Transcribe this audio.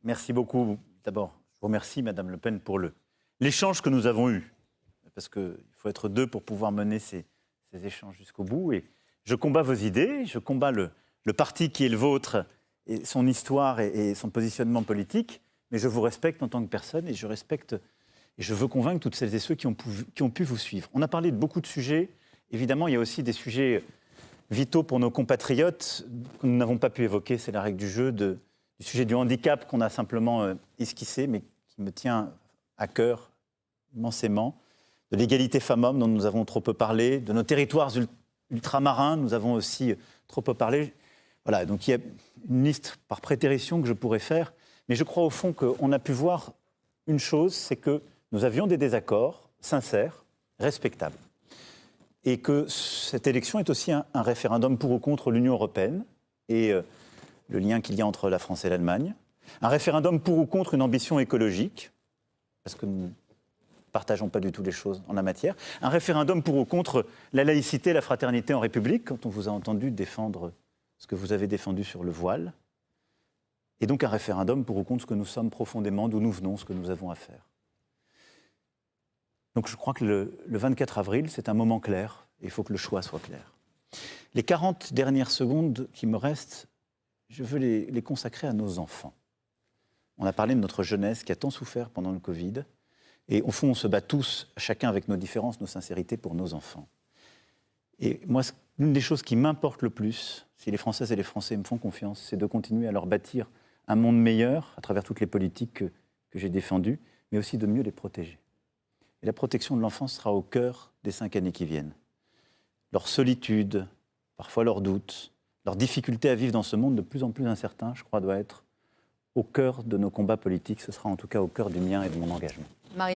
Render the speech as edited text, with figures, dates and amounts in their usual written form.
Merci beaucoup. D'abord, je vous remercie, Madame Le Pen, pour l'échange que nous avons eu. Parce qu'il faut être deux pour pouvoir mener ces échanges jusqu'au bout. Et je combats vos idées, je combats le parti qui est le vôtre, et son histoire et son positionnement politique. Mais je vous respecte en tant que personne et je respecte et je veux convaincre toutes celles et ceux qui ont pu vous suivre. On a parlé de beaucoup de sujets. Évidemment, il y a aussi des sujets vitaux pour nos compatriotes que nous n'avons pas pu évoquer. C'est la règle du jeu, du sujet du handicap qu'on a simplement esquissé, mais qui me tient à cœur immensément. De l'égalité femmes-hommes dont nous avons trop peu parlé. De nos territoires ultramarins, nous avons aussi trop peu parlé. Voilà, donc il y a une liste par prétérition que je pourrais faire. Mais je crois au fond qu'on a pu voir une chose, c'est que nous avions des désaccords sincères, respectables. Et que cette élection est aussi un référendum pour ou contre l'Union européenne et le lien qu'il y a entre la France et l'Allemagne. Un référendum pour ou contre une ambition écologique, parce que nous ne partageons pas du tout les choses en la matière. Un référendum pour ou contre la laïcité, la fraternité en République, quand on vous a entendu défendre ce que vous avez défendu sur le voile. Et donc un référendum pour ou contre ce que nous sommes profondément, d'où nous venons, ce que nous avons à faire. Donc je crois que le 24 avril, c'est un moment clair, et il faut que le choix soit clair. Les 40 dernières secondes qui me restent, je veux les consacrer à nos enfants. On a parlé de notre jeunesse qui a tant souffert pendant le Covid, et au fond on se bat tous, chacun avec nos différences, nos sincérités pour nos enfants. Et moi, l'une des choses qui m'importe le plus, si les Françaises et les Français me font confiance, c'est de continuer à leur bâtir un monde meilleur à travers toutes les politiques que j'ai défendues, mais aussi de mieux les protéger. Et la protection de l'enfance sera au cœur des 5 années qui viennent. Leur solitude, parfois leurs doutes, leur difficulté à vivre dans ce monde de plus en plus incertain, je crois, doit être au cœur de nos combats politiques. Ce sera en tout cas au cœur du mien et de mon engagement. Marie.